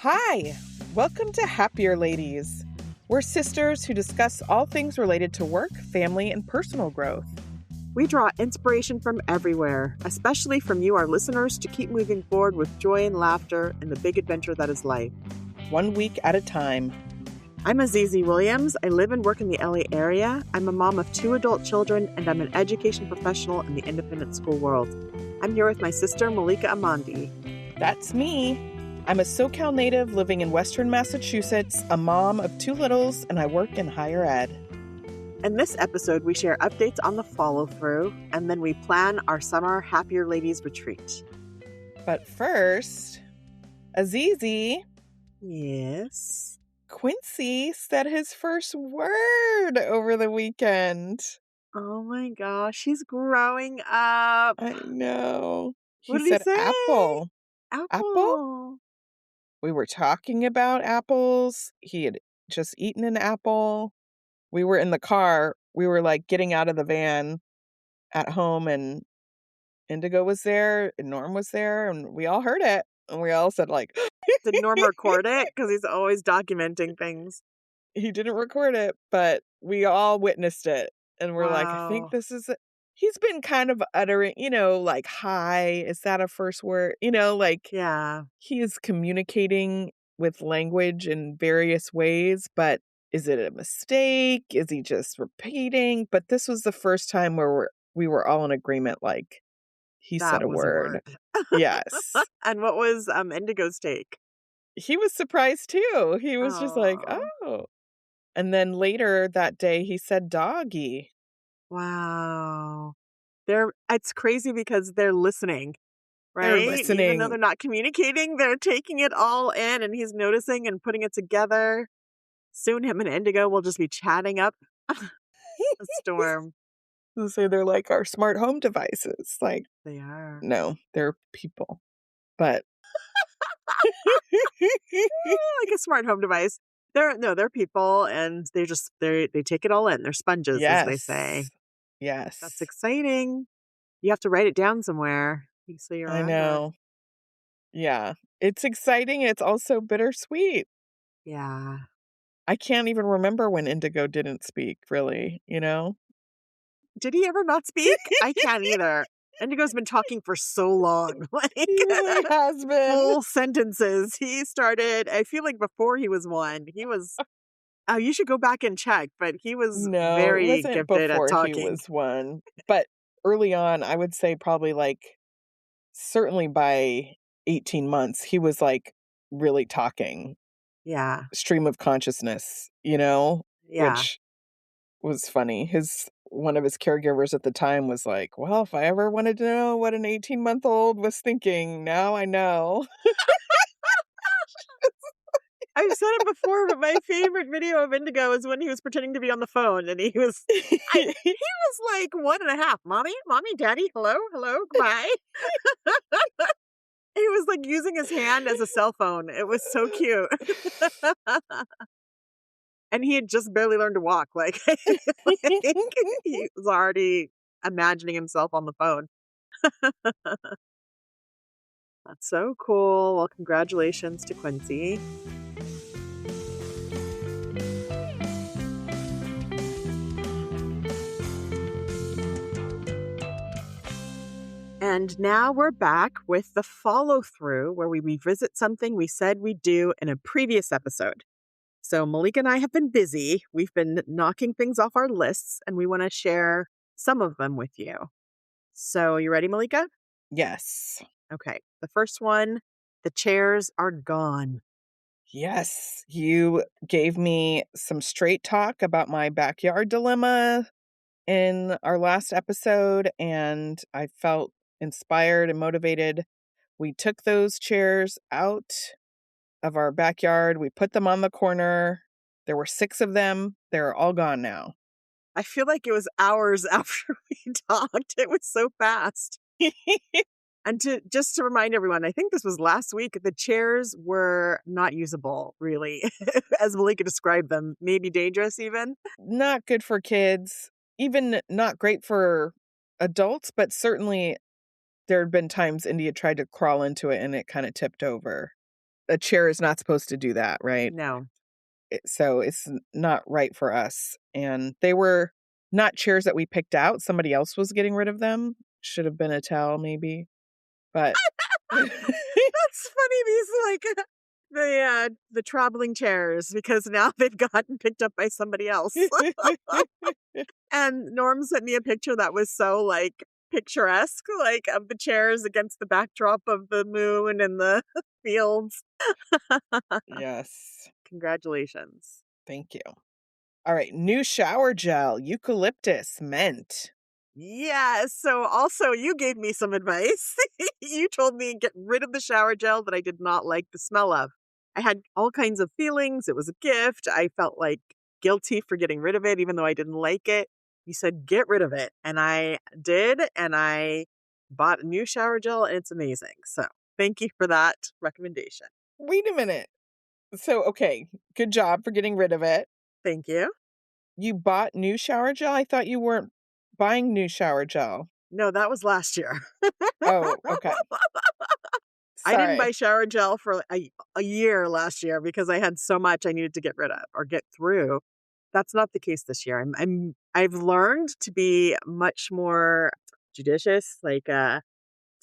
Hi, welcome to Happier Ladies. We're sisters who discuss all things related to work, family, and personal growth. We draw inspiration from everywhere, especially from you, our listeners, to keep moving forward with joy and laughter in the big adventure that is life. 1 week at a time. I'm Azizi Williams. I live and work in the LA area. I'm a mom of 2 adult children, and I'm an education professional in the independent school world. I'm here with my sister, Malika Amandi. That's me. I'm a SoCal native living in Western Massachusetts, a mom of 2 littles, and I work in higher ed. In this episode, we share updates on the follow-through, and then we plan our summer Happier Ladies retreat. But first, Azizi. Yes? Quincy said his first word over the weekend. Oh my gosh, he's growing up. I know. What did he say? Apple. Apple? We were talking about apples. He had just eaten an apple. We were in the car. We were like getting out of the van at home, and Indigo was there and Norm was there, and we all heard it. And we all said like, Did Norm record it? Because he's always documenting things. He didn't record it, but we all witnessed it. And we're like, I think this is he's been kind of uttering, like, hi, is that a first word? Yeah. He is communicating with language in various ways, but is it a mistake? Is he just repeating? But this was the first time where we were all in agreement, like, he said a word. Yes. And what was Indigo's take? He was surprised too. He was just like, oh. And then later that day, he said doggy. Wow. It's crazy because they're listening, right? They're listening. Even though they're not communicating, they're taking it all in, and he's noticing and putting it together. Soon him and Indigo will just be chatting up a storm. So they're like our smart home devices. Like, they are. No, they're people. But like a smart home device. They're people, and they take it all in. They're sponges, as they say. Yes. That's exciting. You have to write it down somewhere so you remember. I know. Yeah. It's exciting. It's also bittersweet. Yeah. I can't even remember when Indigo didn't speak, really, Did he ever not speak? I can't either. Indigo's been talking for so long. He really has been. Full sentences. He started, I feel like before he was 1. He was, you should go back and check, but he was very gifted at talking. He was 1. But early on, I would say probably certainly by 18 months, he was really talking. Yeah. Stream of consciousness, Yeah. Which was funny. One of his caregivers at the time was like, well, if I ever wanted to know what an 18-month-old was thinking, now I know. I've said it before, but my favorite video of Indigo is when he was pretending to be on the phone, and he was like 1.5. Mommy, daddy, hello, goodbye. He was using his hand as a cell phone. It was so cute. And he had just barely learned to walk. He was already imagining himself on the phone. That's so cool. Well, congratulations to Quincy. And now we're back with the follow-through, where we revisit something we said we'd do in a previous episode. So Malika and I have been busy. We've been knocking things off our lists, and we want to share some of them with you. So you ready, Malika? Yes. Okay. The first one, the chairs are gone. Yes. You gave me some straight talk about my backyard dilemma in our last episode, and I felt inspired and motivated. We took those chairs out of our backyard. We put them on the corner. There were 6 of them. They're all gone now. I feel like it was hours after we talked. It was so fast. And just to remind everyone, I think this was last week, the chairs were not usable, really, as Malika described them. Maybe dangerous even. Not good for kids, even not great for adults, but certainly there had been times India tried to crawl into it and it kind of tipped over. a chair is not supposed to do that, right? No. So it's not right for us. And they were not chairs that we picked out. Somebody else was getting rid of them. Should have been a towel, maybe. But That's funny, these, like, the traveling chairs, because now they've gotten picked up by somebody else. And Norm sent me a picture that was so, like, picturesque, like, of the chairs against the backdrop of the moon and the fields. yes, Congratulations. thank you. All right, new shower gel, eucalyptus, mint. Yes, so also you gave me some advice. You told me get rid of the shower gel that I did not like the smell of. I had all kinds of feelings. It was a gift. I felt like guilty for getting rid of it, even though I didn't like it. You said get rid of it. And I did. And I bought a new shower gel, and it's amazing. So thank you for that recommendation. Wait a minute. So, okay, good job for getting rid of it. Thank you. You bought new shower gel? I thought you weren't buying new shower gel. No, that was last year. Oh, okay. I didn't buy Sorry. shower gel for a year last year because I had so much I needed to get rid of or get through. That's not the case this year. I've learned to be much more judicious, like to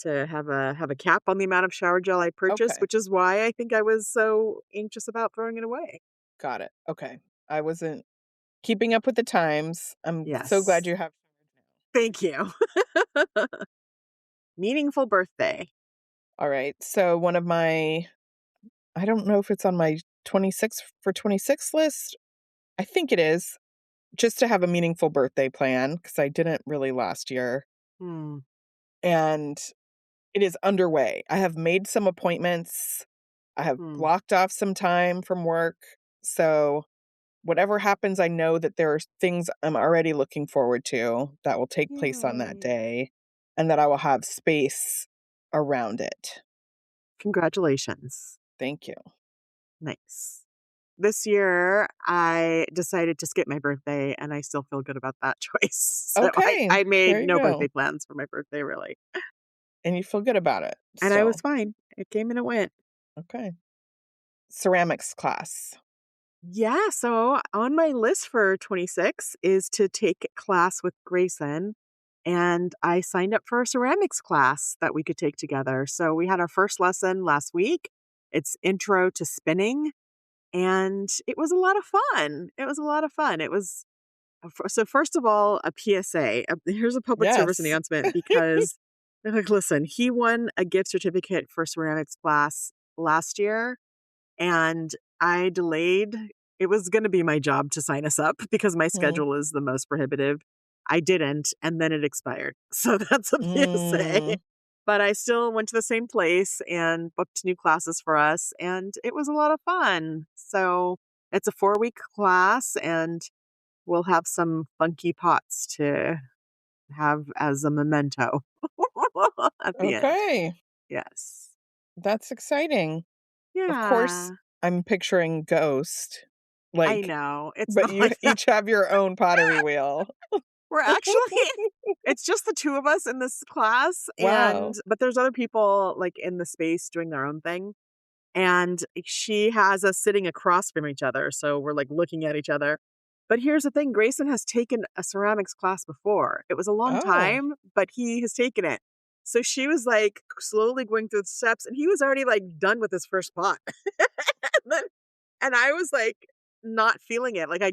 have a cap on the amount of shower gel I purchase, Okay, which is why I think I was so anxious about throwing it away. got it. Okay. I wasn't keeping up with the times. I'm so glad Yes. you have shower gel. Thank you. Meaningful birthday. All right. So one of my I don't know if it's on my 26 for 26 list. I think it is, just to have a meaningful birthday plan because I didn't really last year. Hmm. And it is underway. I have made some appointments. I have Hmm. blocked off some time from work. So whatever happens, I know that there are things I'm already looking forward to that will take place on that Yay. day and that I will have space around it. Congratulations. Thank you. Nice. This year, I decided to skip my birthday, and I still feel good about that choice. So Okay. I made There you no birthday go. plans for my birthday, really. And you feel good about it And I was still. fine. It came and it went. Okay. Ceramics class. Yeah, so on my list for 26 is to take class with Grayson, and I signed up for a ceramics class that we could take together. So we had our first lesson last week. It's intro to spinning, and it was a lot of fun. It was a lot of fun. It was so first of all, a PSA. Here's a public service Yes. announcement because like, listen, he won a gift certificate for ceramics class last year, and I delayed. It was going to be my job to sign us up because my Mm, schedule is the most prohibitive. I didn't, and then it expired. So that's a PSA. mm, But I still went to the same place and booked new classes for us, and it was a lot of fun. So it's a 4-week class, and we'll have some funky pots to have as a memento at the end. okay. Yes. That's exciting. Of course, Yeah. I'm picturing Ghost, I like, know. It's but not you like that. each have your own pottery wheel. We're actually it's just the 2 of us in this class, and Wow. but there's other people, like, in the space doing their own thing, and she has us sitting across from each other, so we're, like, looking at each other. But here's the thing, Grayson has taken a ceramics class before. It was a long Oh. time, but he has taken it. So she was, like, slowly going through the steps, and he was already, like, done with his first pot. And then and I was, like, not feeling it, like, I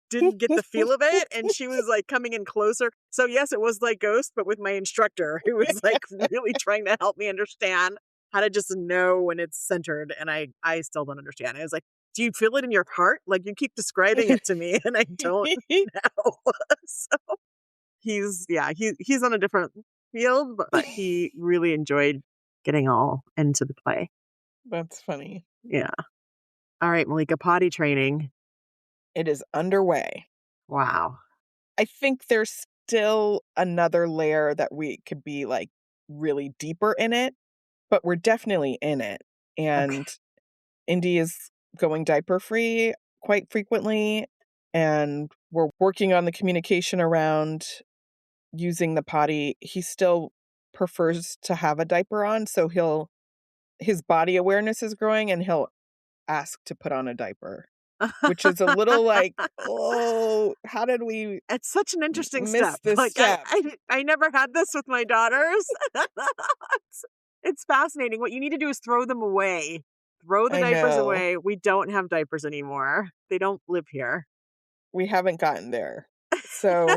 didn't get the feel of it, and she was, like, coming in closer. So, yes, it was like Ghost, but with my instructor who was, like, really trying to help me understand how to just know when it's centered, and I still don't understand. I was like, "Do you feel it in your heart? Like, you keep describing it to me, and I don't know." So, he's on a different field, but he really enjoyed getting all into the play. That's funny. Yeah. Alright, Malika, potty training. It is underway. Wow. I think there's still another layer that we could be, like, really deeper in it, but we're definitely in it, Okay. and Indy is going diaper free quite frequently, and we're working on the communication around using the potty. He still prefers to have a diaper on, so he'll his body awareness is growing and he'll ask to put on a diaper, which is a little like, "Oh, how did we It's such an interesting miss step. this Like, step?" I never had this with my daughters. It's it's fascinating. What you need to do is throw them away. Throw the I diapers know. away. We don't have diapers anymore. They don't live here. We haven't gotten there. So,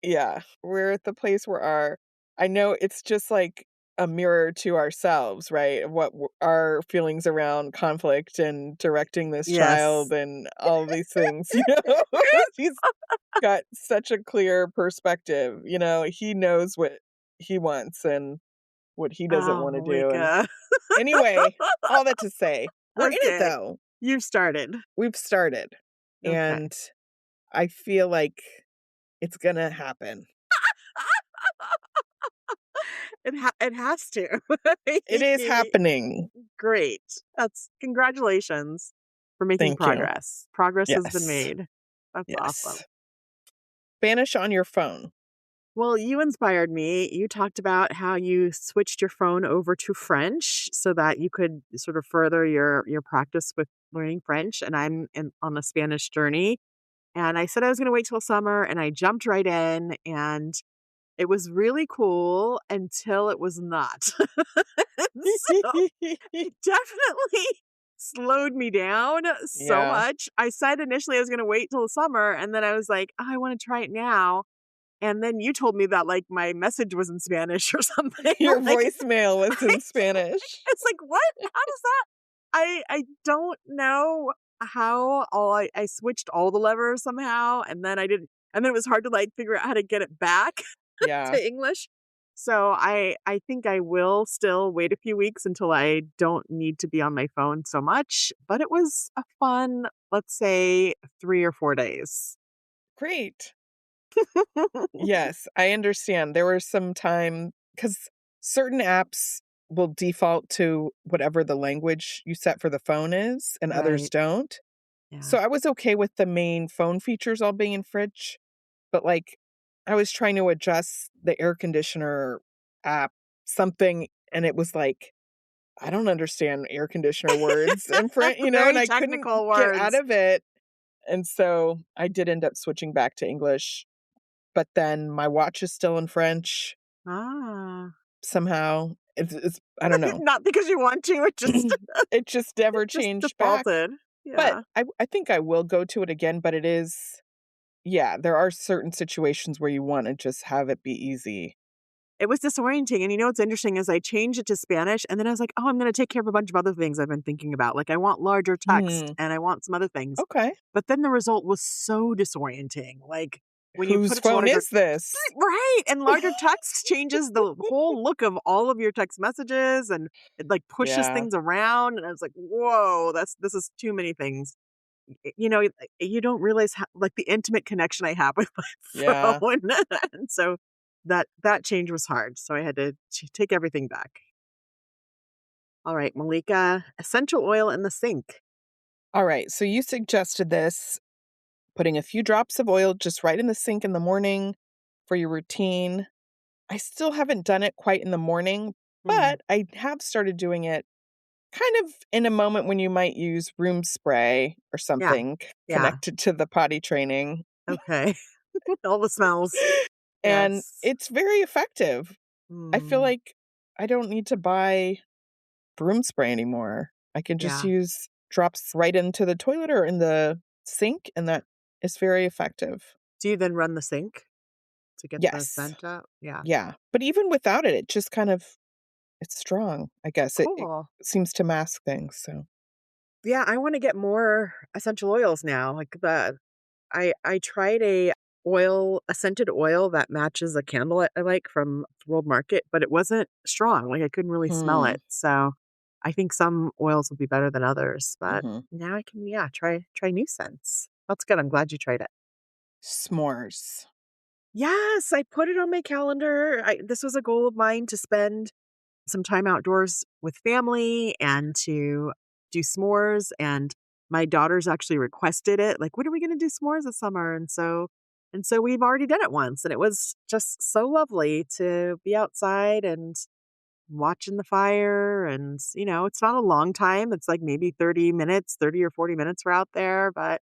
yeah, we're at the place where I know it's just like a mirror to ourselves, right? Of what our feelings around conflict and directing this child Yes. and all of these things, you know? He's got such a clear perspective, you know? He knows what he wants and what he doesn't Oh, wanna do, and Malika. anyway, all that to say, we're in it Okay. though. You've started. We've started, Okay. and I feel like it's gonna happen. It has to. It is happening. Great. That's congratulations for making Thank you. progress. Progress has been Yes. made. That's awesome. Yes. Spanish on your phone. Well, you inspired me. You talked about how you switched your phone over to French so that you could sort of further your practice with learning French. And on a Spanish journey. And I said I was going to wait till summer, and I jumped right in, and it was really cool until it was not. So it definitely slowed me down so Yeah. much. I said initially I was going to wait till the summer, and then I was like, oh, I want to try it now. And then you told me that, like, my message was in Spanish or something. Your Like, voicemail was I in Spanish. it's like, "What? How does that?" I don't know how. I switched all the levers somehow, and then I didn't and then it was hard to, like, figure out how to get it back Yeah. to English. So I think I will still wait a few weeks until I don't need to be on my phone so much, but it was a fun, let's say, 3 or 4 days. Great. Yes, I understand. There were some time because certain apps will default to whatever the language you set for the phone is, and others Right. don't. Yeah. So I was okay with the main phone features all being in French, but, like, I was trying to adjust the air conditioner app, something, and it was like, I don't understand air conditioner words in French, you know, and Very I couldn't technical get out words. of it, and so I did end up switching back to English, but then my watch is still in French Ah. somehow. It's I don't know. Not because you want to, it just It just never just changed back, defaulted. but Yeah. I think I will go to it again, but it is yeah, there are certain situations where you wanna just have it be easy. It was disorienting, and you know what's interesting is I changed it to Spanish, and then I was like, "Oh, I'm gonna take care of a bunch of other things I've been thinking about." Like, I want larger text, Hmm, and I want some other things. okay. But then the result was so disorienting. Like, when you put Whose it to phone larger is this? right, and larger text changes the whole look of all of your text messages, and it, like, pushes Yeah, things around, and I was like, "Whoa, this is too many things." You know, you don't realize how like, the intimate connection I have with my yeah. phone, and so that change was hard, so I had to take everything back. Alright, Malika, essential oil in the sink. Alright, so you suggested this, putting a few drops of oil just right in the sink in the morning for your routine. I still haven't done it quite in the morning, Mhm. but I have started doing it kind of in a moment when you might use room spray or Yeah, something yeah, connected to the potty training. okay. All the smells. And Yes. it's very effective. I feel Mm, like I don't need to buy broom spray anymore. I can just yeah. use drops right into the toilet or in the sink, and that is very effective. Do you then run the sink to get the Yes. scent out? Yeah. Yeah. But even without it, it just kind of it's strong, I guess. It Cool. seems to mask things, so Yeah, I wanna get more essential oils now, like, I tried a scented oil that matches a candle I like from World Market, but it wasn't strong, like, I couldn't really smell hmm. it, so I think some oils will be better than others, but Mhm. now I can, yeah, try new scents. That's good, I'm glad you tried it. S'mores. Yes, I put it on my calendar. This was a goal of mine to spend some time outdoors with family and to do s'mores, and my daughters actually requested it, like, "When are we gonna do s'mores this summer?" And so we've already done it once, and it was just so lovely to be outside and watching the fire. And, it's not a long time. It's like maybe 30 minutes, 30 or 40 minutes we're out there, but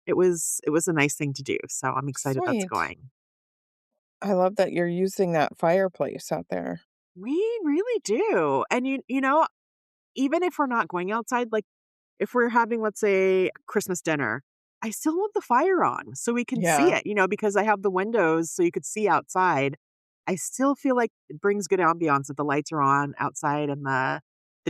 it was a nice thing to do. So I'm excited that's Sweet. going. I love that you're using that fireplace out there. We really do. And even if we're not going outside, like if we're having, let's say, Christmas dinner, I still want the fire on so we can see Yeah. it, because I have the windows so you could see outside. I still feel like it brings good ambiance if the lights are on outside and the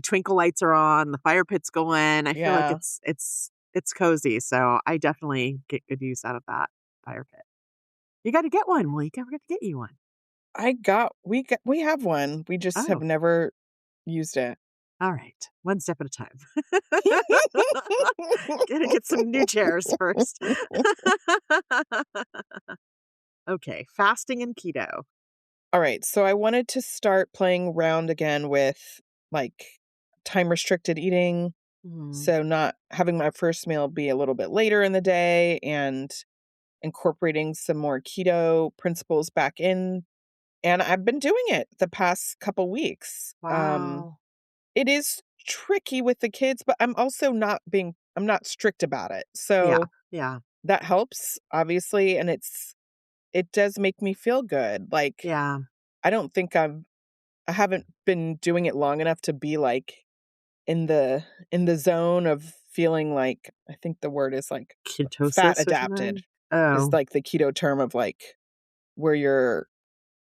twinkle lights are on, the fire pit's going. I feel like Yeah. it's cozy. So I definitely get good use out of that fire pit. You got to get one, Malika. We're going to get you one. We have one. We just have Oh, never used it. all right. One step at a time. Gotta get some new chairs first. Okay, fasting and keto. All right, so I wanted to start playing around again with, like, time restricted eating, Mm, so not having my first meal be a little bit later in the day and incorporating some more keto principles back in, and I've been doing it the past couple weeks. wow. It is tricky with the kids, but I'm not strict about it. Yeah, So yeah, that helps, obviously, and it does make me feel good. Like, yeah. I don't think I haven't been doing it long enough to be, like, in the zone of feeling like I think the word is, like, fat Ketosis or adapted something? is, Oh, like, the keto term of, like, where you're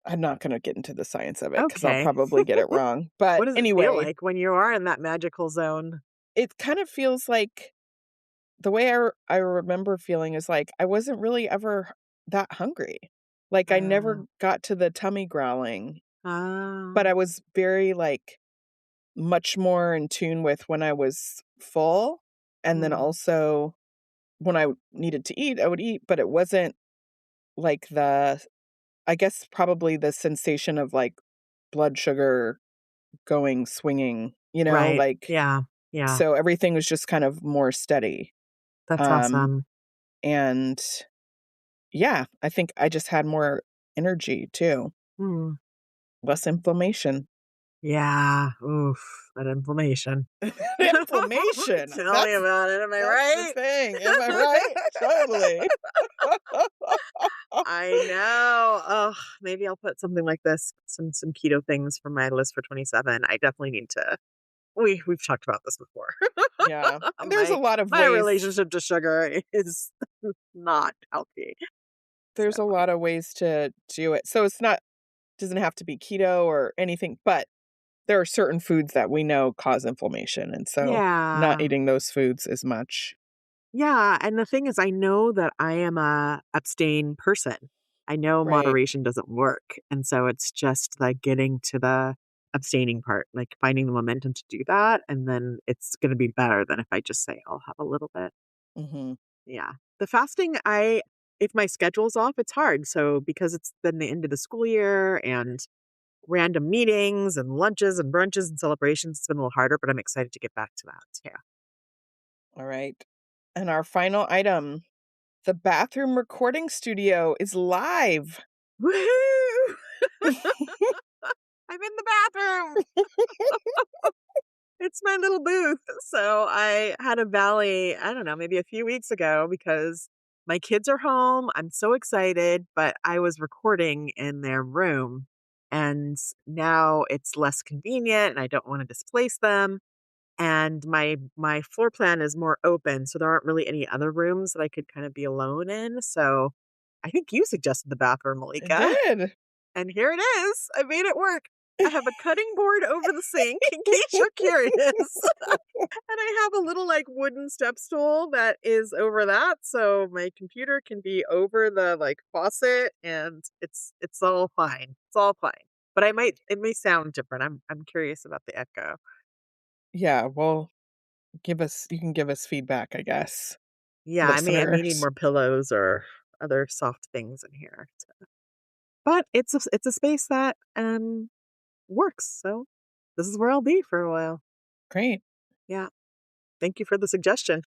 I'm not gonna get into the science of it because 'cause I'll okay. probably get it wrong. But What does it feel anyway, like when you are in that magical zone? it kind of feels like the way I remember feeling is like I wasn't really ever that hungry. Like, I never Oh, got to the tummy growling, but oh, I was very, like, much more in tune with when I was full, and then mm, also when I needed to eat, I would eat, but it wasn't like I guess probably the sensation of, like, blood sugar going swinging, right. like, Yeah, yeah. so everything was just kind of more steady. That's Um, awesome. and yeah, I think I just had more energy too, Mm, less inflammation. yeah. Oof, that inflammation. Inflammation, Tell me about it. Am I that's the right? thing, am I right? Totally. I know. Oh, maybe I'll put something like this, some keto things for my list for 27. I definitely need to. We've talked about this before. Yeah, and there's a my lot of my ways relationship to sugar is not healthy. So, to do it. So it's not doesn't have to be keto or anything, but there are certain foods that we know cause inflammation, and so not yeah. eating those foods as much. Yeah, and the thing is I know that I am a abstain person. I know Right. moderation doesn't work, and so it's just like getting to the abstaining part, like finding the momentum to do that, and then it's gonna be better than if I just say I'll have a little bit. Mhm. Yeah. The fasting, I if my schedule's off, it's hard. So because it's then the end of the school year and random meetings and lunches and brunches and celebrations, it's been a little harder, but I'm excited to get back to that. Yeah. Alright. And our final item, the bathroom recording studio is live. Woohoo! I'm in the bathroom. It's my little booth. So I had a valley, I don't know, maybe a few weeks ago because my kids are home. I'm so excited, but I was recording in their room and now it's less convenient and I don't want to displace them. And my floor plan is more open, so there aren't really any other rooms that I could kind of be alone in. So I think you suggested the bathroom, It Malika. did. And here it is. I made it work. I have a cutting board over the sink in case you're curious. And I have a little like wooden step stool that is over that. So my computer can be over the like faucet and it's all fine. It's all fine. But it may sound different. I'm curious about the echo. Yeah, well, you can give us feedback, I guess, Yeah, I may need listeners. more pillows or other soft things in here. But it's a space that works. So this is where I'll be for a while. Great. Yeah. Thank you for the suggestion.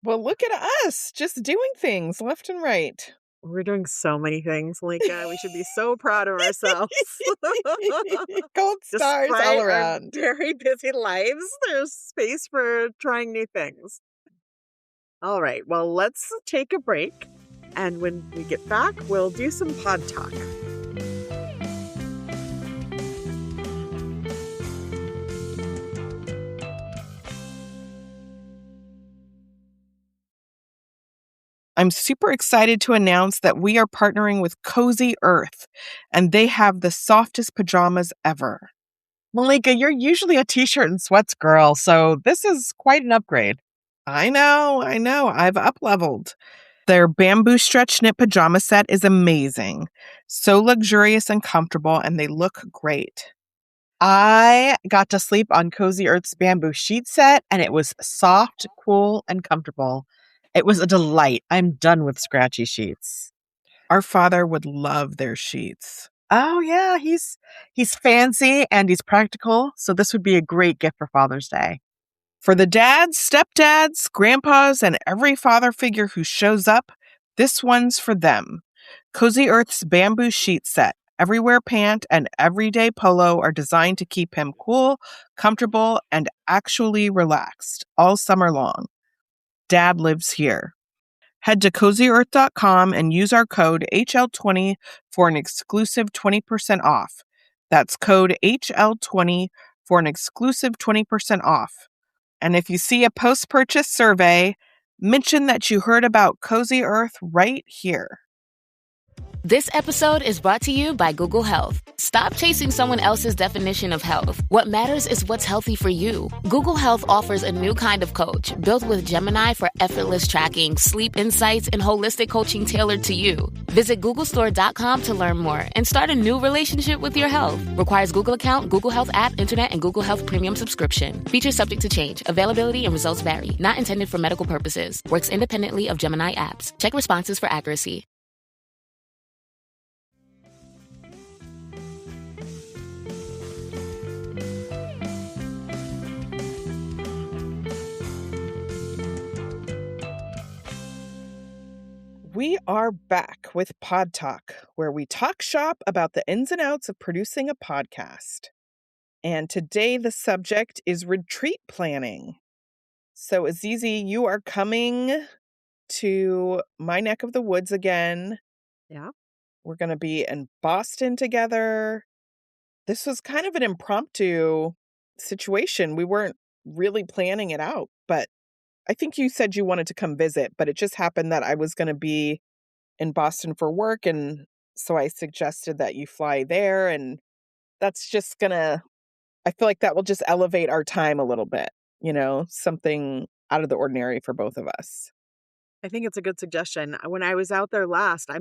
Well, look at us, just doing things left and right. We're doing so many things, Malika. We should be so proud of ourselves. Gold stars all Despite our around. very busy lives, there's space for trying new things. All right, well, let's take a break. And when we get back, we'll do some pod talk. I'm super excited to announce that we are partnering with Cozy Earth, and they have the softest pajamas ever. Malika, you're usually a t-shirt and sweats girl, so this is quite an upgrade. I know, I've up-leveled. Their bamboo stretch knit pajama set is amazing. So luxurious and comfortable, and they look great. I got to sleep on Cozy Earth's bamboo sheet set, and it was soft, cool, and comfortable. It was a delight. I'm done with scratchy sheets. Our father would love their sheets. Oh yeah, he's fancy and he's practical, so this would be a great gift for Father's Day. For the dads, stepdads, grandpas, and every father figure who shows up, this one's for them. Cozy Earth's bamboo sheet set, everywhere pant, and everyday polo are designed to keep him cool, comfortable, and actually relaxed all summer long. Dad lives here. Head to cozyearth.com and use our code HL20 for an exclusive 20% off. That's code HL20 for an exclusive 20% off. And if you see a post-purchase survey, mention that you heard about Cozy Earth right here. This episode is brought to you by Google Health. Stop chasing someone else's definition of health. What matters is what's healthy for you. Google Health offers a new kind of coach built with Gemini for effortless tracking, sleep insights, and holistic coaching tailored to you. Visit googlestore.com to learn more and start a new relationship with your health. Requires Google account, Google Health app, internet, and Google Health premium subscription. Features subject to change. Availability and results vary. Not intended for medical purposes. Works independently of Gemini apps. Check responses for accuracy. We are back with Pod Talk, where we talk shop about the ins and outs of producing a podcast. And today the subject is retreat planning. So, Azizi, you are coming to my neck of the woods again. Yeah. We're going to be in Boston together. This was kind of an impromptu situation. We weren't really planning it out, but I think you said you wanted to come visit, but it just happened that I was going to be in Boston for work. And so I suggested that you fly there. And that's just I feel like that will just elevate our time a little bit, something out of the ordinary for both of us. I think it's a good suggestion. When I was out there last, I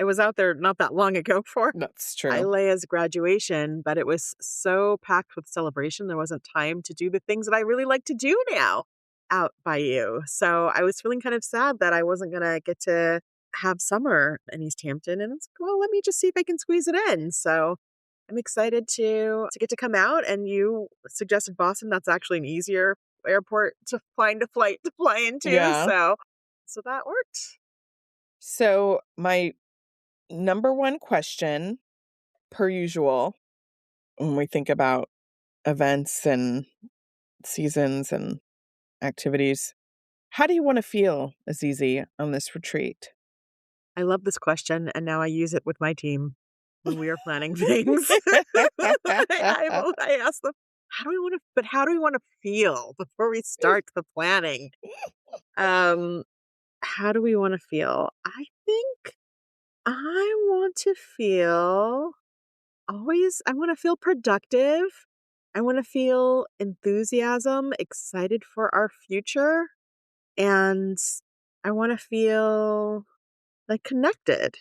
was out there not that long ago for That's true. Ilea's graduation, but it was so packed with celebration. There wasn't time to do the things that I really like to do now out by you. So I was feeling kind of sad that I wasn't going to get to have summer in East Hampton. And it's like, well, let me just see if I can squeeze it in. So I'm excited to get to come out. And you suggested Boston. That's actually an easier airport to find a flight to fly into. Yeah. So that worked. So my number one question, per usual, when we think about events and seasons and activities, how do you want to feel, Azizi, on this retreat? I love this question, and now I use it with my team when we are planning things. I ask them, how do we want to feel before we start the planning? How do we want to feel? I think I want to feel I want to feel productive. I want to feel enthusiasm, excited for our future. And I want to feel like connected,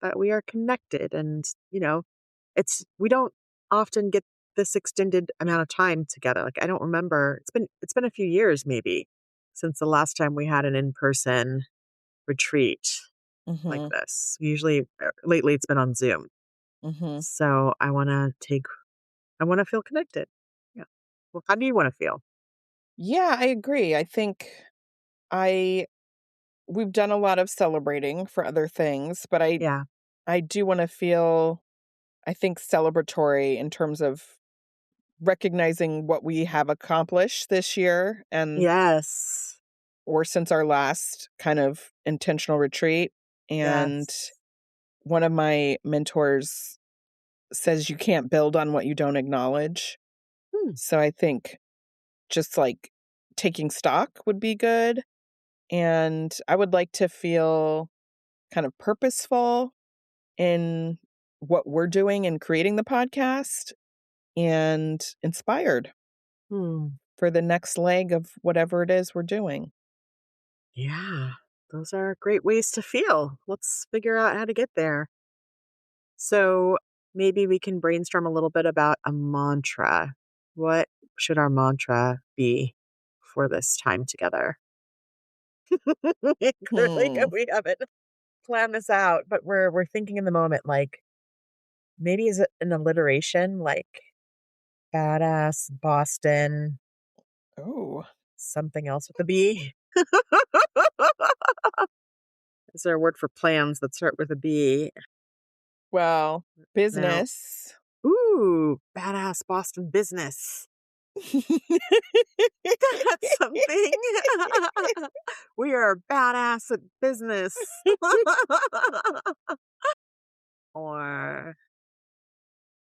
that we are connected. And, we don't often get this extended amount of time together. Like, I don't remember, it's been a few years maybe since the last time we had an in-person retreat like Mm-hmm. this. Usually lately it's been on Zoom. Mm-hmm. So I want to feel connected. Yeah. Well, how do you want to feel? Yeah, I agree. I think I we've done a lot of celebrating for other things, but Yeah. I do wanna feel, I think, celebratory in terms of recognizing what we have accomplished this year and Yes. or since our last kind of intentional retreat, and Yes. one of my mentors says you can't build on what you don't acknowledge. Hmm. So I think just, like, taking stock would be good, and I would like to feel kind of purposeful in what we're doing in creating the podcast and inspired Hmm. for the next leg of whatever it is we're doing. Yeah. Those are great ways to feel. Let's figure out how to get there. So maybe we can brainstorm a little bit about a mantra. What should our mantra be for this time together? Clearly, Hmm. we haven't planned this out, but we're thinking in the moment. Like maybe is it an alliteration, like badass Boston, Oh, something else with a B. Is there a word for plans that start with a B? well, No. business. Ooh, badass Boston business. That's something. We are badass at business. Or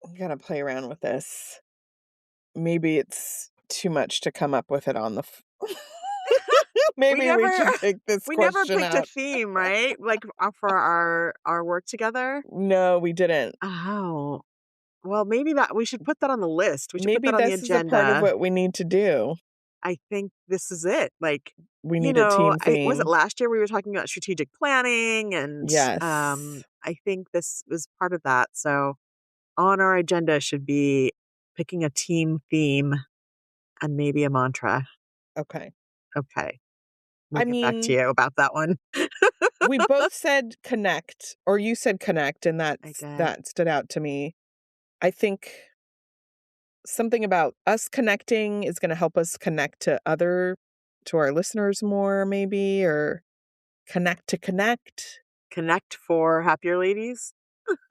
I'm gonna play around with this. Maybe it's too much to come up with it on the we maybe we never should take this we never question picked a out. theme, right? Like for our work together. No, we didn't. Oh. Well, maybe that we should put that on the list. We should put Maybe that on the this is a part of agenda. what we need to do. I think this is it. Like, We need a team I was it theme. last year we were talking about strategic planning and Yes. I think this was part of that. So on our agenda should be picking a team theme and maybe a mantra. Okay. Okay. We'll I get back to mean, you about that one. we both said connect, or you said connect, and I that's did. that stood out to me. I think something about us connecting is gonna help us connect to our listeners more maybe, or connect to connect. Connect for happier ladies.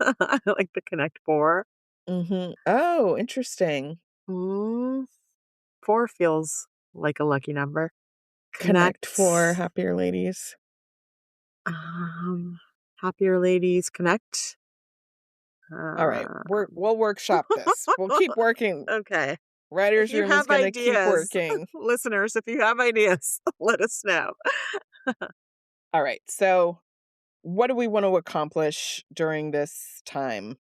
I like the connect for. Mhm. Oh, interesting. Mm, 4 feels like a lucky number. Connect. Connect for happier ladies. Um, happier ladies connect. All right, Uh, we'll workshop this. We'll keep working. okay. If Writer's you room is have gonna keep ideas, working. listeners, if you have ideas, let us know. All right, so what do we want to accomplish during this time?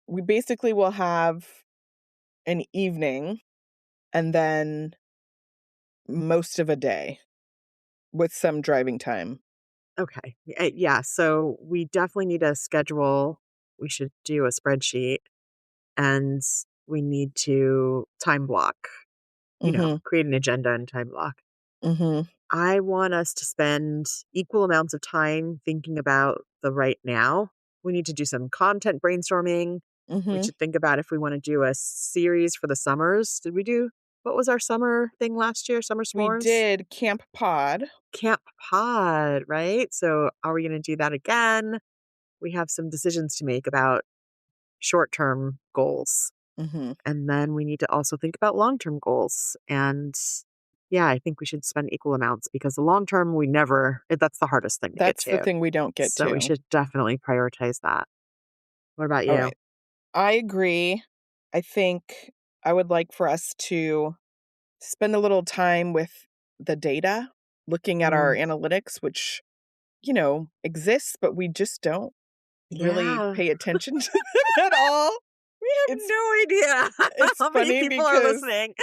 We basically will have an evening and then most of a day with some driving time. Okay. Yeah. So we definitely need a schedule. We should do a spreadsheet and we need to time block, Mhm. create an agenda and time block. Mhm. I want us to spend equal amounts of time thinking about the right now. We need to do some content brainstorming. We Mhm. should think about if we want to do a series for the summers. Did we do what was our summer thing last year? Summer We s'mores? did Camp Pod. Camp pod, right? So are we going to do that again? We have some decisions to make about short term goals. Mhm. And then we need to also think about long term goals. And yeah, I think we should spend equal amounts because the long term, that's the hardest thing to get That's the to. thing we don't get So we to. should definitely prioritize that. What about All you? right. I agree. I think I would like for us to spend a little time with the data, looking at our Mm, analytics, which, exists, but we just don't really yeah. pay attention to them at all. We have It's no idea it's how many funny people are because listening.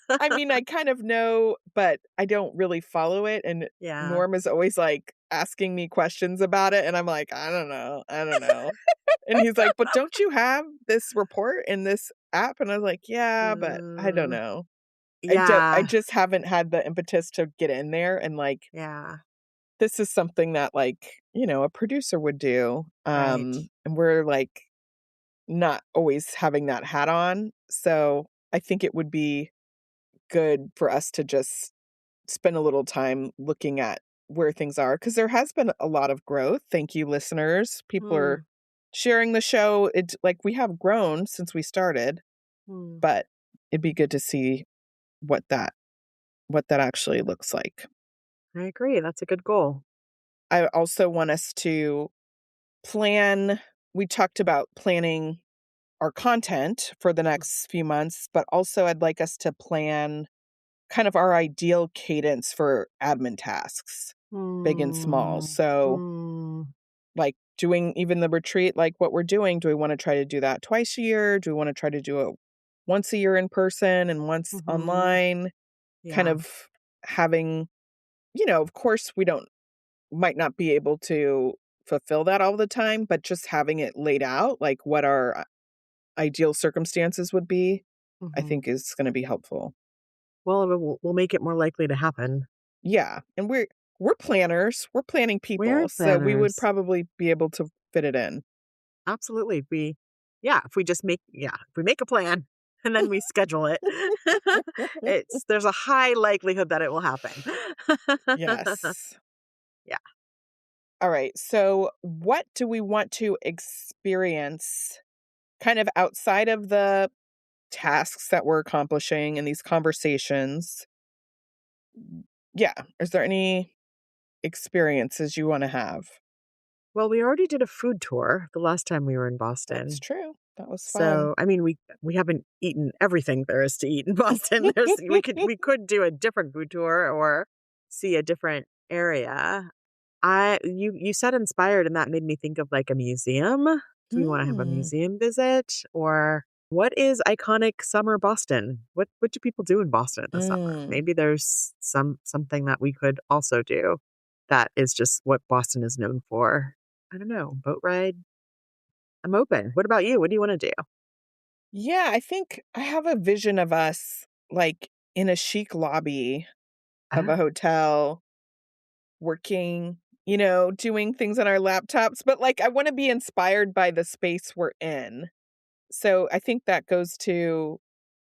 I mean, I kind of know, but I don't really follow it, and Yeah. Norm is always, like, asking me questions about it, and I'm like, "I don't know, I don't know." And he's like, "But don't you have this report in this app?" And I was like, "Yeah, but I don't Mm, know." I yeah. just haven't had the impetus to get in there and, like, Yeah. this is something that, like, a producer would do, Right. and we're, like, not always having that hat on, so I think it would be good for us to just spend a little time looking at where things are because there has been a lot of growth. Thank you, listeners. People are Mm, sharing the show. It's like we have grown since we started, mm. but it'd be good to see what that actually looks like. I agree. That's a good goal. I also want us to plan. We talked about planning our content for the next few months, but also I'd like us to plan kind of our ideal cadence for admin tasks, big and small. Mm, So, mm, like doing even the retreat, like what we're doing, do we want to try to do that twice a year? Do we want to try to do it once a year in person and once mm-hmm. online? Kind Yeah. of having, of course, we don't might not be able to fulfill that all the time, but just having it laid out, like what our ideal circumstances would be, I Hmm. think is going to be helpful. Well, we'll make it more likely to happen. Yeah, and we're planners, we're planning We're people, so we would planners. probably be able to fit it in. Absolutely. If we just if we make a plan and then we schedule it, there's a high likelihood that it will happen. Yes. Yeah. All right. So, what do we want to experience kind of outside of the tasks that we're accomplishing in these conversations? Yeah. Is there any experiences you want to have? Well, we already did a food tour the last time we were in That's Boston. true. That was fun. So, I mean, we haven't eaten everything there is to eat in Boston. We could do a different food tour or see a different area. You said inspired, and that made me think of like a museum. Do we want to have a Hmm. museum visit, or what is iconic summer Boston? What do people do in Boston in the summer? Mm. Maybe there's something that we could also do that is just what Boston is known for. I don't know, boat ride. I'm open. What about you? What do you want to do? Yeah, I think I have a vision of us like in a chic lobby of a Ah, hotel working, doing things on our laptops, but like I want to be inspired by the space we're in. So I think that goes to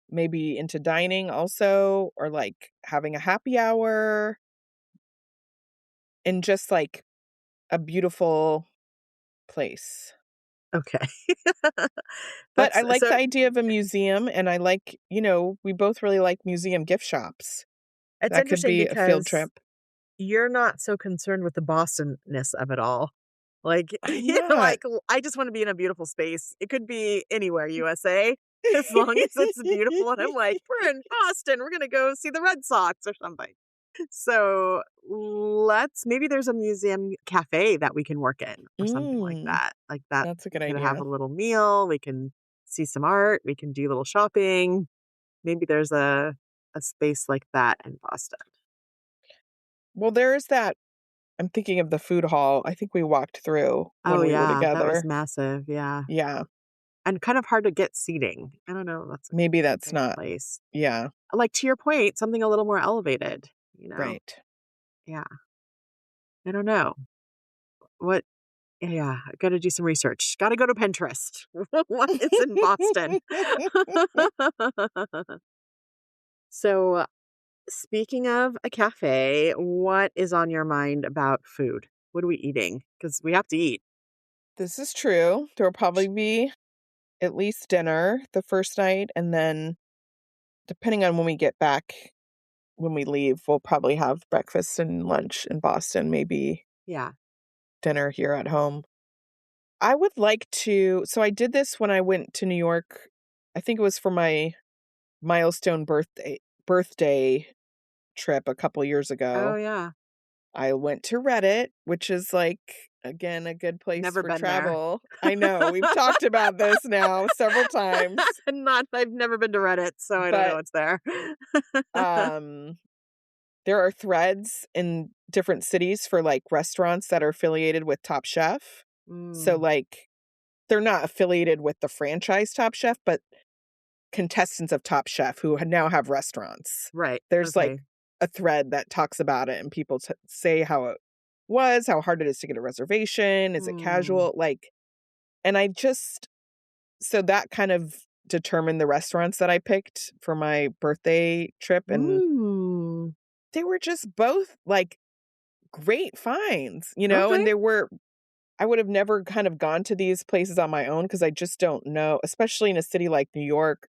maybe into dining also, or like having a happy hour in just like a beautiful place. okay. But That's I like the so. idea of a museum and I like, we both really like museum gift shops. It's That could interesting be a field because trip. you're not so concerned with the Bostonness of it all. Like, I'm not. I just wanna be in a beautiful space. It could be anywhere USA, as long as it's beautiful, and I'm like, "We're in Boston, we're gonna go see the Red Sox or something." So, let's maybe there's a museum cafe that we can work in or something like Mm, that. Like that that's a good we could have a idea. little meal, we can see some art, we can do a little shopping. Maybe there's a space like that in Boston. Well, there is that. I'm thinking of the food hall. I think we walked through Oh, when we were yeah, that was together. massive, yeah, Yeah, and kind of hard to get seating. I don't know, that's a maybe that's big not. place. Yeah, Like, to your point, something a little more elevated, you know? right. Yeah, I don't know. What Yeah, I gotta do some research. Gotta go to Pinterest. What is in Boston? So, speaking of a cafe, what is on your mind about food? What are we eating? Because we have to eat. This is true. There will probably be at least dinner the first night, and then depending on when we get back, when we leave, we'll probably have breakfast and lunch in Boston, maybe Yeah, dinner here at home. I would like to so I did this when I went to New York. I think it was for my milestone birthday trip a couple years oh, ago. yeah. I went to Reddit, which is like, again, a good place Never for been there. travel. I know, we've talked about this now several times, I've never been to Reddit, so I don't know but, what's there. um, there are threads in different cities for, like, restaurants that are affiliated with Top Chef. So, Mm, like, they're not affiliated with the franchise Top Chef, but contestants of Top Chef who now have restaurants. right, There's, like, okay. a thread that talks about it, and people say how it was, how hard it is to get a reservation, is it Mm. casual, like and I just so that kind of determined the restaurants that I picked for my birthday trip, and Mm. they were just both, like, great finds, Okay. and I would have never kind of gone to these places on my own because I just don't know, especially in a city like New York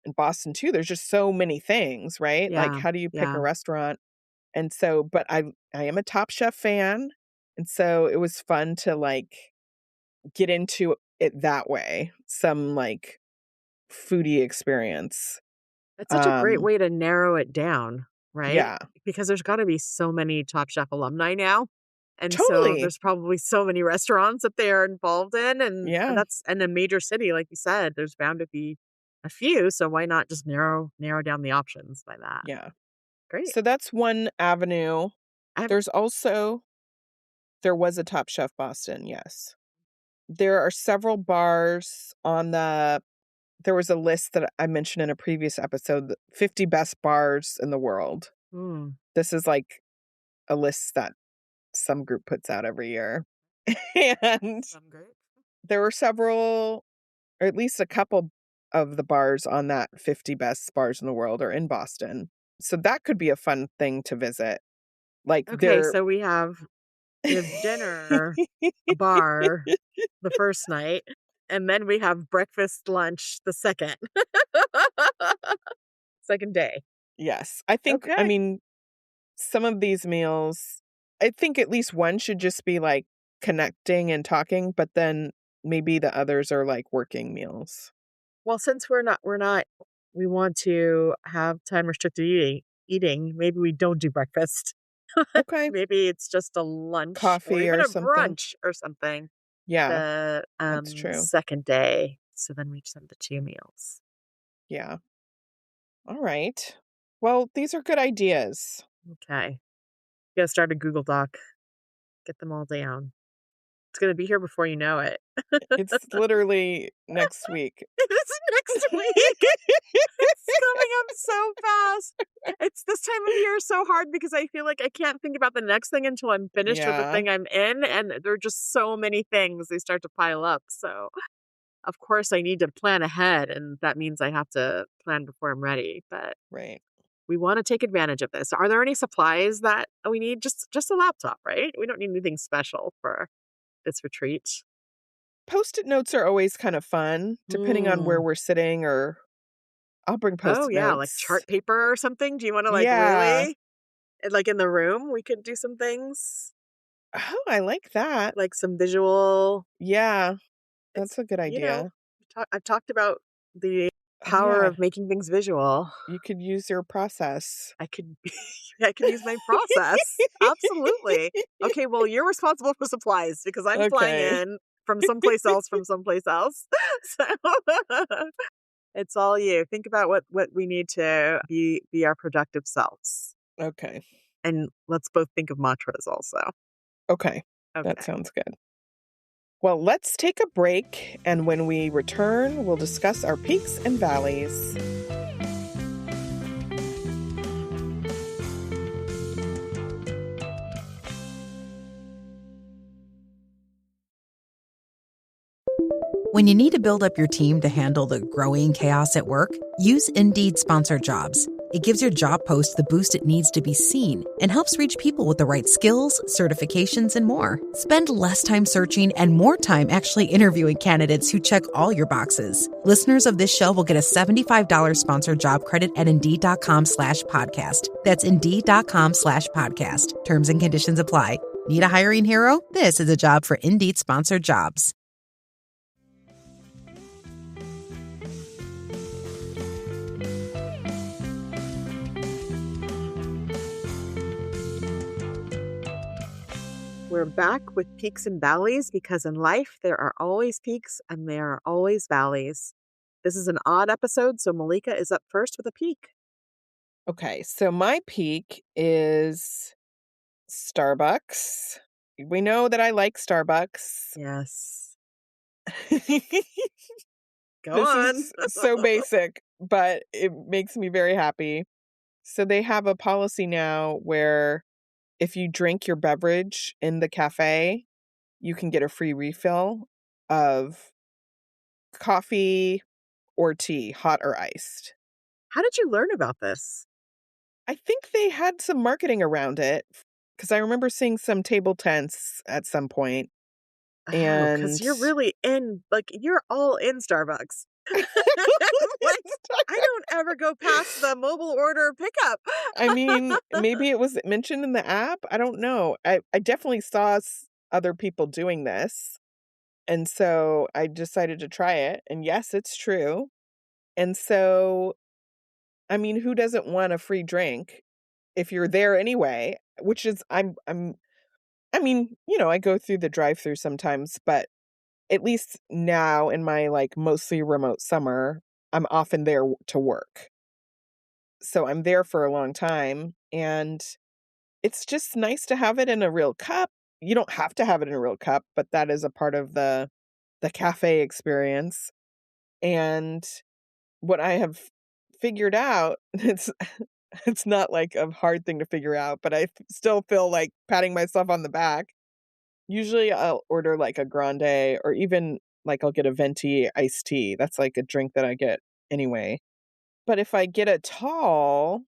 and Boston too. There's just so many things, right? Like, Yeah. how do you pick a Yeah. restaurant? And so, but I am a Top Chef fan, and so it was fun to like get into it that way, some like foodie experience. It's such a great Um, way to narrow it down, right? yeah, Because there's gotta be so many Top Chef alumni now, and so totally. there's probably so many restaurants that they are involved in, and Yeah, that's in a major city, like you said, there's bound to be a few, so why not just narrow down the options by that? yeah. Great. So that's one avenue. I've There's also there was a Top Chef Boston, yes. There are several bars on there was a list that I mentioned in a previous episode, the 50 best bars in the world. mm, This is like a list that some group puts out every year. And some great. there were several, or at least a couple of the bars on that 50 best bars in the world are in Boston. So that could be a fun thing to visit. Like Okay, they're so we have dinner, a bar the first night, and then we have breakfast, lunch the second. Second day. yes. I Okay. mean, some of these meals, I think at least one should just be like connecting and talking, but then maybe the others are like working meals. Well, since we want to have time restricted eating, maybe we don't do breakfast. Okay. Maybe it's just a lunch or Coffee even or a something. brunch or something Yeah, the that's true. second day. So then we just have the 2 meals. Yeah. All right. Well, these are good ideas. Okay. Gotta start a Google Doc. Get them all down. It's gonna be here before you know it. It's literally next week. It's next week. It's coming up so fast. It's this time of year so hard because I feel like I can't think about the next thing until I'm finished with the Yeah, thing I'm in, and there are just so many things, they start to pile up, so, of course, I need to plan ahead, and that means I have to plan before I'm ready, but right. we wanna take advantage of this. Are there any supplies that we need? Just a laptop, right? We don't need anything special for this retreat. Post-it notes are always kind of fun, depending on where Mm. we're sitting, or I'll bring Oh, Post-it yeah, like notes. chart paper or something? Do you wanna, like, Yeah. really? And, like, in the room, we could do some things, Oh, I like that. like some visual Yeah, it's that's a good idea. I've talked about the Oh, power yeah. of making things visual. You could use your process. I could I could use my process. Absolutely. Okay, well, you're responsible for supplies because I'm flying Okay. in from someplace else. So it's all you. Think about what we need to be our productive selves. Okay. And let's both think of mantras also. Okay. That Okay. sounds good. Well, let's take a break, and when we return, we'll discuss our peaks and valleys. When you need to build up your team to handle the growing chaos at work, use Indeed Sponsored Jobs. It gives your job post the boost it needs to be seen and helps reach people with the right skills, certifications, and more. Spend less time searching and more time actually interviewing candidates who check all your boxes. Listeners of this show will get a $75 sponsored job credit at Indeed.com/podcast. That's Indeed.com/podcast. Terms and conditions apply. Need a hiring hero? This is a job for Indeed Sponsored Jobs. We're back with peaks and valleys because in life there are always peaks and there are always valleys. This is an odd episode, so Malika is up first with a peak. Okay, so my peak is Starbucks. We know that I like Starbucks. Yes. Go This on. is so basic, but it makes me very happy. So they have a policy now where if you drink your beverage in the cafe, you can get a free refill of coffee or tea, hot or iced. How did you learn about this? I think they had some marketing around it. because I remember seeing some table tents at some point, Oh, because and you're really you're all in Starbucks. Like, I don't ever go past the mobile order pickup. I mean, maybe it was mentioned in the app. I don't know. I definitely saw other people doing this. And so I decided to try it. And yes, it's true. And so, I mean, who doesn't want a free drink if you're there anyway? Which is, I mean, I go through the drive-through sometimes, but at least now in my like mostly remote summer, I'm often there to work. So I'm there for a long time. And it's just nice to have it in a real cup. You don't have to have it in a real cup, but that is a part of the cafe experience. And what I have figured out, it's not like a hard thing to figure out, but still feel like patting myself on the back. Usually I'll order like a grande or even like I'll get a venti iced tea. That's like a drink that I get anyway. But if I get a tall,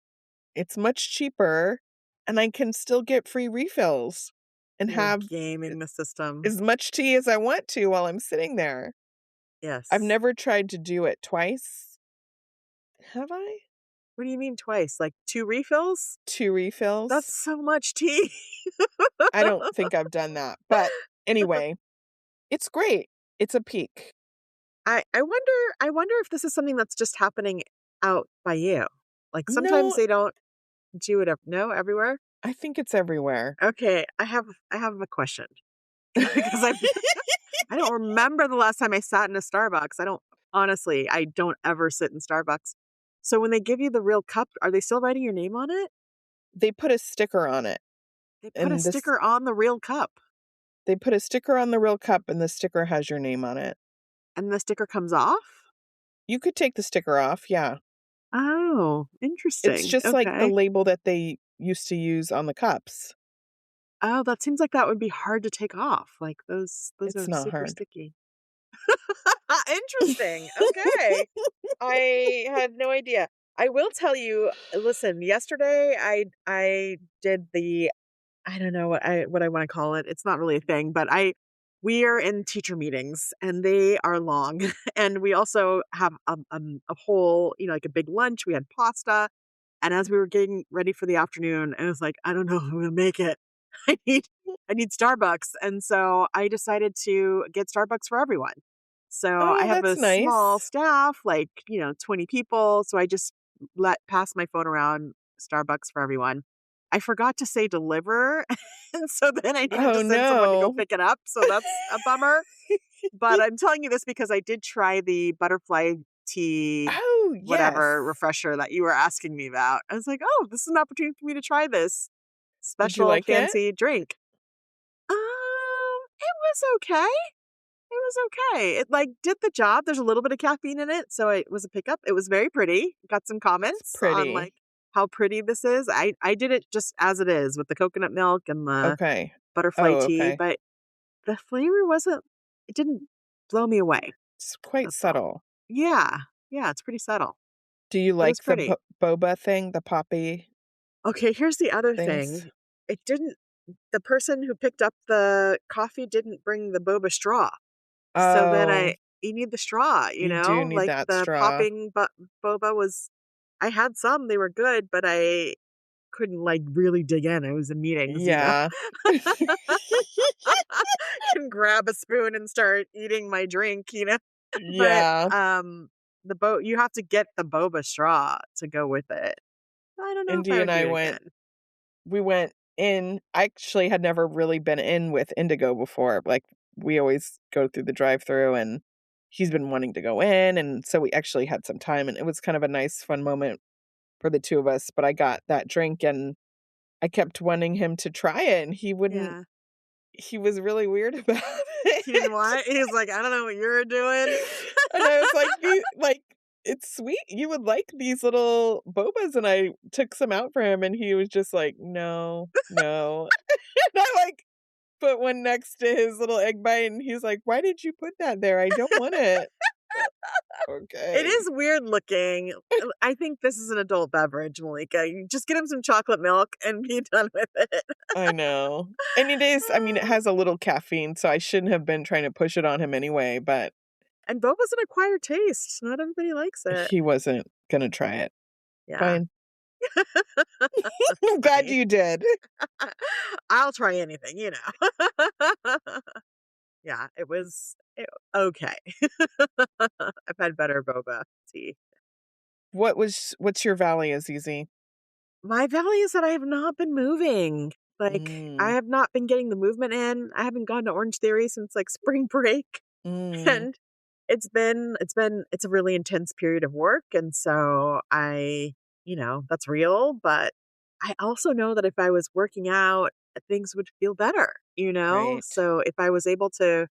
it's much cheaper and I can still get free refills and You're have gaming the system. as much tea as I want to while I'm sitting there. I've Yes. never tried to do it twice. Have I? What do you mean twice? Like 2 refills? 2 That's refills? so much tea. I don't think I've done that. But anyway, it's great. It's a peak. I wonder if this is something that's just happening out by you. Like, sometimes No, they don't do it no, everywhere? I think it's everywhere. Okay, I have a question because I don't remember the last time I sat in a Starbucks. I don't ever sit in Starbucks. So when they give you the real cup, are they still writing your name on it? They put a sticker on it. They put a And this sticker on the real cup, They put a sticker on the real cup and the sticker has your name on it. and the sticker comes off? You could take the sticker off, yeah. Oh, It's interesting. just like the Okay. label that they used to use on the cups. Oh, that seems like that would be hard to take off. Like, those It's are not super hard. sticky. Interesting. Okay. I had no idea. I will tell you, listen, yesterday I did I don't know what I want to call it. It's not really a thing, but we are in teacher meetings and they are long. And we also have a whole, like a big lunch. We had pasta. And as we were getting ready for the afternoon, I was like, I don't know if I'm gonna make it. I need I need Starbucks. And so I decided to get Starbucks for everyone. So I Oh, have a that's small nice. staff, like, 20 people. So I just let pass my phone around Starbucks for everyone. I forgot to say deliver. And so then I needed to Oh, send someone to go no. pick it up. So that's a bummer. But I'm telling you this because I did try the butterfly tea, Oh, whatever yes. refresher that you were asking me about. I was like, oh, this is an opportunity for me to try this Did you special like it? fancy drink. It was okay. It was okay. It like did the job. There's a little bit of caffeine in it, so it was a pickup. It was very pretty. Got some It's comments on pretty. like how pretty this is. I did it just as it is with the coconut milk and the Okay. butterfly Oh, tea, okay. but the flavor it didn't blow me away. It's quite That's all. subtle. Yeah. Yeah, it's pretty subtle. Do you It was like the pretty. boba thing, the poppy Okay, here's the other things? thing. It didn't the person who picked up the coffee didn't bring the boba straw. So then Oh, you need the straw, you do need like that the straw. popping boba I had some, they were good, but I couldn't like really dig in. I was in meetings. Yeah. Can grab a spoon and start eating my drink. But Yeah. you have to get the boba straw to go with it. I don't know if Indy I and would do I it again. we went in. I actually had never really been in with Indigo before. Like, we always go through the drive-through, and he's been wanting to go in, and so we actually had some time, and it was kind of a nice, fun moment for the 2 of us, but I got that drink, and I kept wanting him to try it, and Yeah. he was really weird about He didn't it. want it. He was like, I don't know what you're doing. And I was like, it's sweet. You would like these little bobas." And I took some out for him, and he was just like, "No, no." And I, like, put one next to his little egg bite, and he's like, "Why did you put that there? I don't want it." It Okay. is weird looking. I think this is an adult beverage, Malika. You just get him some chocolate milk and be done with it. I know. And it is, I mean, it has a little caffeine, so I shouldn't have been trying to push it on him anyway, but And boba's an acquired taste. Not everybody likes it. he wasn't gonna try it. Yeah. Fine. That's I'm glad funny. you did. I'll try anything, you know. Yeah, okay. I've had better boba tea. What's your valley, Azizi? My valley is that I have not been moving. Like, I Mm, have not been getting the movement in. I haven't gone to Orange Theory since like spring break. mm, And it's a really intense period of work. And so that's real. But I also know that if I was working out, things would feel better, you know? right. So if I was able to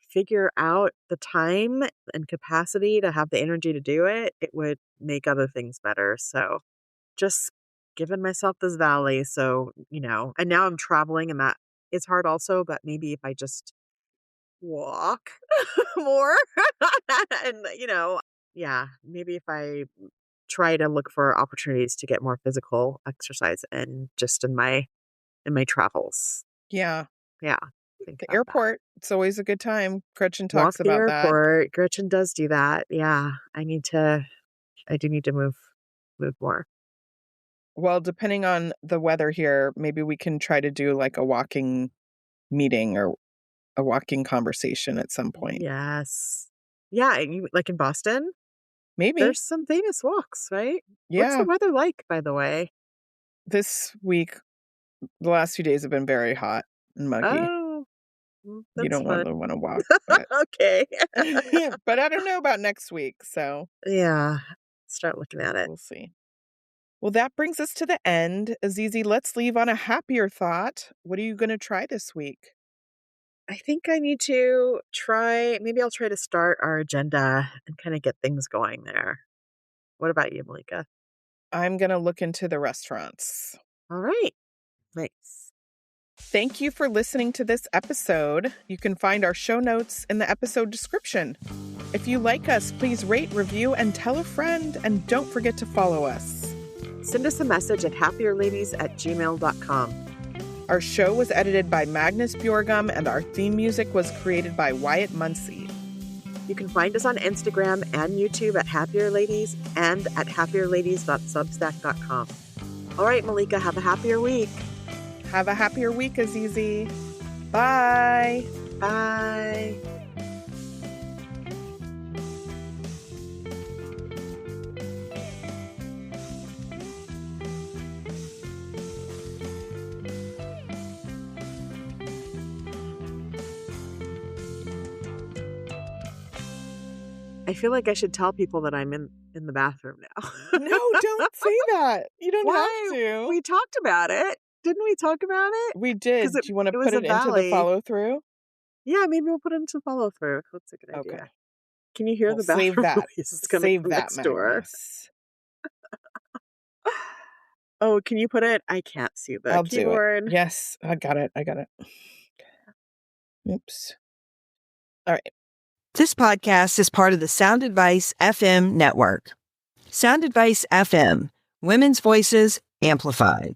figure out the time and capacity to have the energy to do it, it would make other things better. So just giving myself this valley. So, and now I'm traveling and that is hard also, but maybe if I just walk more and, yeah, maybe if I try to look for opportunities to get more physical exercise and just in my travels. Yeah. Yeah. Think The about that. airport, it's always a good time. Gretchen Walk talks the about that. airport. Gretchen does do that. Yeah. I do need to move more. Well, depending on the weather here, maybe we can try to do like a walking meeting or a walking conversation at some point. Yes. Yeah. Like in Boston, Maybe. there's some famous walks, right? What's the Yeah. weather like, by the way? This week, the last few days have been very hot and muggy. Oh, You that's don't fun. really want to walk, but Okay. but I don't know about next week, so Yeah. Start looking at it. we'll see. Well, that brings us to the end. Azizi, let's leave on a happier thought. What are you going to try this week? I think maybe I'll try to start our agenda and kind of get things going there. What about you, Malika? I'm going to look into the restaurants. All right. Nice. Thank you for listening to this episode. You can find our show notes in the episode description. If you like us, please rate, review, and tell a friend. And don't forget to follow us. Send us a message at happierladies@gmail.com. Our show was edited by Magnus Bjorgum, and our theme music was created by Wyatt Muncie. You can find us on Instagram and YouTube at Happier Ladies and at happierladies.substack.com. All right, Malika, have a happier week. Have a happier week, Azizi. Bye. Bye. I feel like I should tell people that I'm in the bathroom now. No, don't say that. You don't Why? have to. We talked about it. Didn't we talk about it? We did. 'Cause Do you want to it put was a it into the valley. follow through? Yeah, maybe we'll put it into follow through. That's a good idea. Okay. Can you hear Well, the save bathroom that. noise coming Save from that, next door? Magnus. Oh, can you put it? I can't see the I'll do it. keyboard. Yes, I got it. Oops. All right. This podcast is part of the Sound Advice FM network. Sound Advice FM, women's voices amplified.